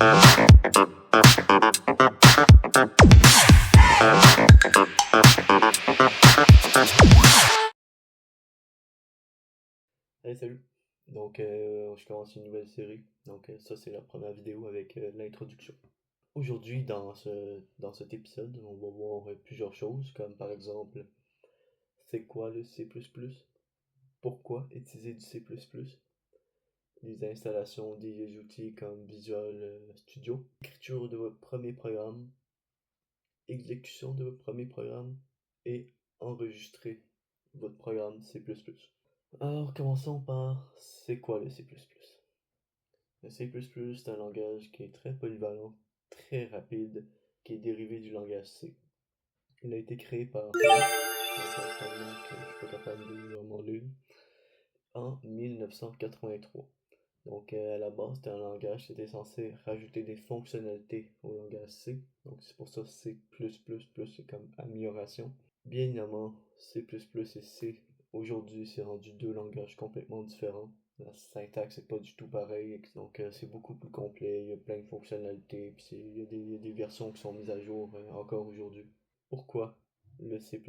Hey, salut! Donc, je commence une nouvelle série. Donc, ça, c'est la première vidéo avec l'introduction. Aujourd'hui, dans cet épisode, on va voir plusieurs choses, comme par exemple, c'est quoi le C++? Pourquoi utiliser du C++? Les installations des outils comme Visual Studio, écriture de votre premier programme, exécution de votre premier programme et enregistrer votre programme C++. Alors, commençons par c'est quoi le C++? Le C++, c'est un langage qui est très polyvalent, très rapide, qui est dérivé du langage C. Il a été créé par en 1983. Donc, à la base, c'était un langage qui était censé rajouter des fonctionnalités au langage C. Donc, c'est pour ça C++, c'est comme amélioration. Bien évidemment, C++ et C, aujourd'hui, c'est rendu deux langages complètement différents. La syntaxe n'est pas du tout pareille, donc c'est beaucoup plus complet, il y a plein de fonctionnalités, puis il y a des versions qui sont mises à jour encore aujourd'hui. Pourquoi le C++?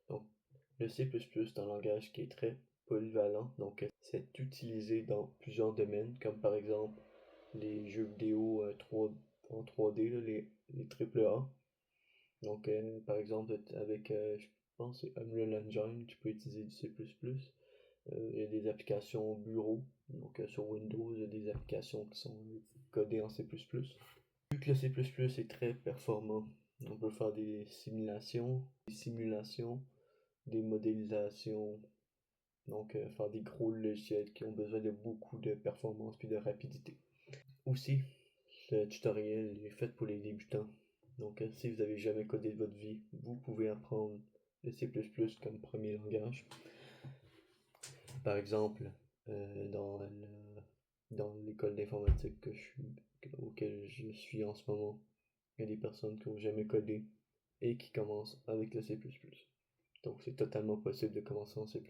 Donc, le C++, c'est un langage qui est très polyvalent, donc c'est utilisé dans plusieurs domaines, comme par exemple les jeux vidéo en 3D, là, les AAA. Donc, par exemple, avec, je pense, c'est Unreal Engine, tu peux utiliser du C++. Il y a des applications bureau, donc sur Windows, il y a des applications qui sont codées en C++. Vu que le C++ est très performant, on peut faire des simulations, des modélisations, donc faire des gros logiciels qui ont besoin de beaucoup de performance puis de rapidité. Aussi, ce tutoriel est fait pour les débutants. Donc, si vous n'avez jamais codé de votre vie, vous pouvez apprendre le C++ comme premier langage. Par exemple, dans l'école d'informatique auquel je suis en ce moment, il y a des personnes qui n'ont jamais codé et qui commencent avec le C++. Donc, c'est totalement possible de commencer en C++.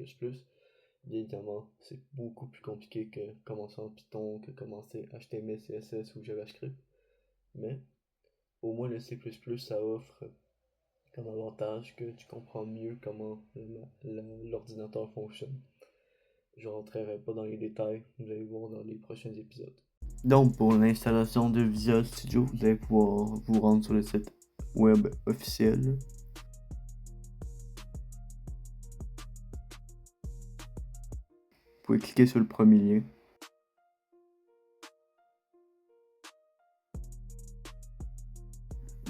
Bien évidemment, c'est beaucoup plus compliqué que commencer en Python, que commencer HTML, CSS ou JavaScript. Mais au moins le C++, ça offre comme avantage que tu comprends mieux comment l'ordinateur fonctionne. Je rentrerai pas dans les détails, vous allez voir dans les prochains épisodes. Donc pour l'installation de Visual Studio, vous allez pouvoir vous rendre sur le site web officiel. Vous pouvez cliquer sur le premier lien.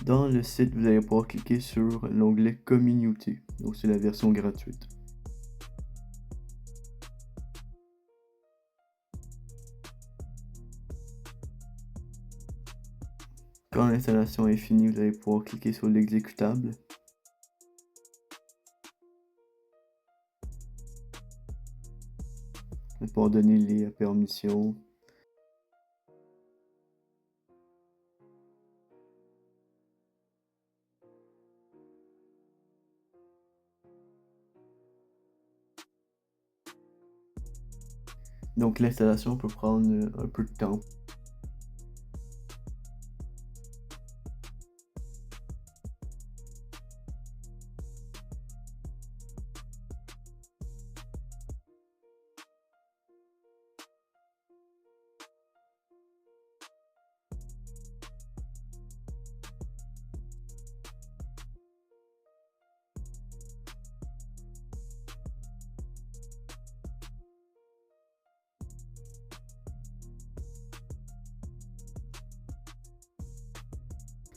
Dans le site, vous allez pouvoir cliquer sur l'onglet Community, donc c'est la version gratuite. Quand l'installation est finie, vous allez pouvoir cliquer sur l'exécutable. Vous allez pouvoir donner les permissions. Donc l'installation peut prendre un peu de temps.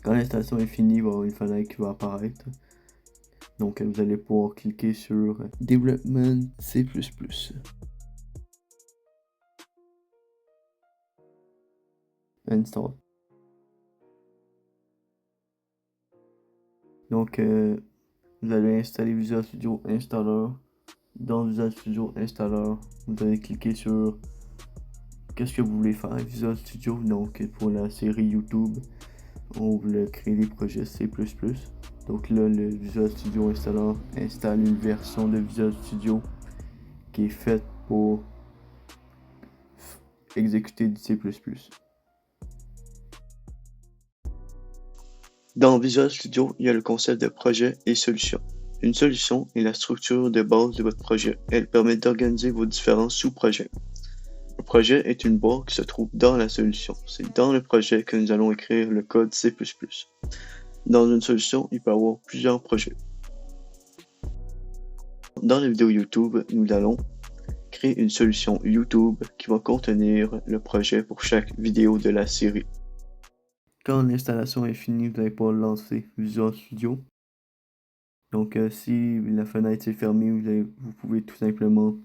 Quand l'installation est finie, il va y avoir une fenêtre qui va apparaître. Donc vous allez pouvoir cliquer sur Development C++. Install. Donc vous allez installer Visual Studio Installer. Dans Visual Studio Installer, vous allez cliquer sur qu'est-ce que vous voulez faire. Visual Studio, donc pour la série YouTube, on voulait créer des projets C++. Donc là, le Visual Studio Installer installe une version de Visual Studio qui est faite pour exécuter du C++. Dans Visual Studio, il y a le concept de projet et solution. Une solution est la structure de base de votre projet. Elle permet d'organiser vos différents sous-projets. Le projet est une boîte qui se trouve dans la solution. C'est dans le projet que nous allons écrire le code C++. Dans une solution, il peut y avoir plusieurs projets. Dans la vidéo YouTube, nous allons créer une solution YouTube qui va contenir le projet pour chaque vidéo de la série. Quand l'installation est finie, vous allez pouvoir lancer Visual Studio. Donc si la fenêtre est fermée, vous pouvez tout simplement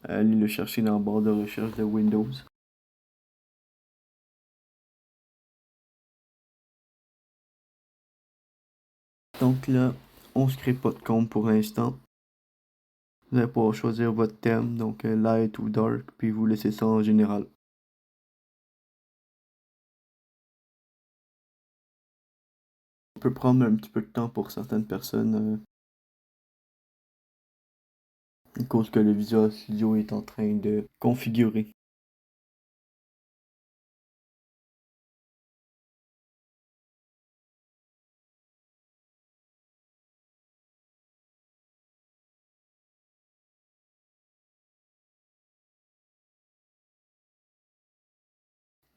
aller le chercher dans la barre de recherche de Windows. Donc là, on ne se crée pas de compte pour l'instant. Vous allez pouvoir choisir votre thème, donc light ou dark, puis vous laissez ça en général. On peut prendre un petit peu de temps pour certaines personnes, à cause que le Visual Studio est en train de configurer.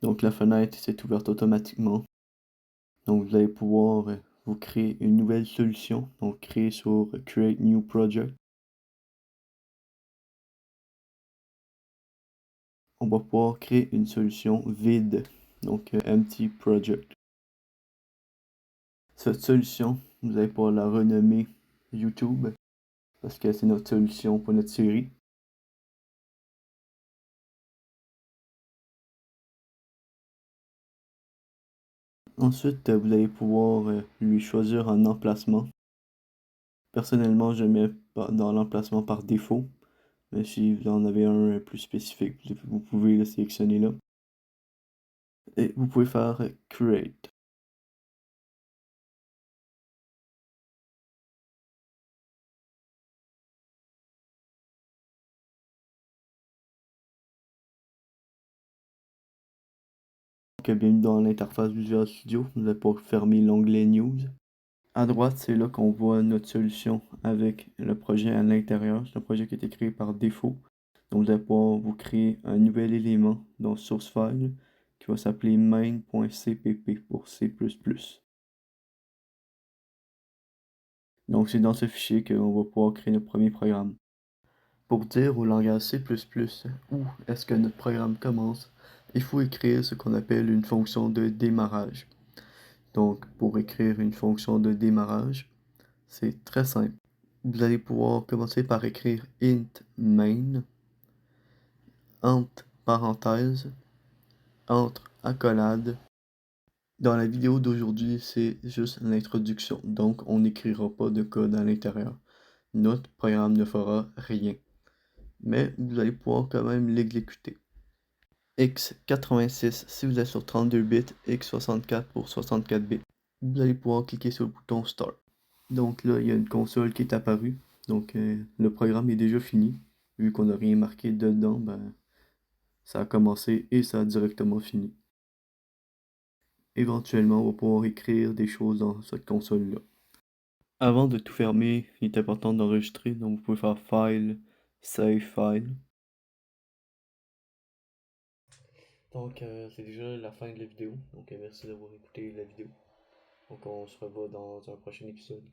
Donc la fenêtre s'est ouverte automatiquement. Donc vous allez pouvoir vous créer une nouvelle solution. Donc créer sur Create New Project. On va pouvoir créer une solution vide, donc Empty Project. Cette solution, vous allez pouvoir la renommer YouTube, parce que c'est notre solution pour notre série. Ensuite, vous allez pouvoir lui choisir un emplacement. Personnellement, je mets dans l'emplacement par défaut, mais si vous en avez un plus spécifique, vous pouvez le sélectionner là. Et vous pouvez faire Create. Donc, bienvenue dans l'interface Visual Studio. Vous allez pouvoir fermer l'onglet News. À droite, c'est là qu'on voit notre solution avec le projet à l'intérieur. C'est un projet qui a été créé par défaut. Donc, vous allez pouvoir vous créer un nouvel élément dans Source File qui va s'appeler main.cpp pour C++. Donc, c'est dans ce fichier qu'on va pouvoir créer notre premier programme. Pour dire au langage C++ où est-ce que notre programme commence, il faut écrire ce qu'on appelle une fonction de démarrage. Donc, pour écrire une fonction de démarrage, c'est très simple. Vous allez pouvoir commencer par écrire int main, entre parenthèses, entre accolades. Dans la vidéo d'aujourd'hui, c'est juste l'introduction, donc on n'écrira pas de code à l'intérieur. Notre programme ne fera rien. Mais vous allez pouvoir quand même l'exécuter. x86 si vous êtes sur 32 bits, x64 pour 64 bits. Vous allez pouvoir cliquer sur le bouton Start. Donc là, il y a une console qui est apparue. Donc le programme est déjà fini. Vu qu'on n'a rien marqué dedans, ça a commencé et ça a directement fini. Éventuellement, on va pouvoir écrire des choses dans cette console-là. Avant de tout fermer, il est important d'enregistrer. Donc vous pouvez faire File, Save File. Donc c'est déjà la fin de la vidéo. Donc merci d'avoir écouté la vidéo. Donc on se revoit dans un prochain épisode.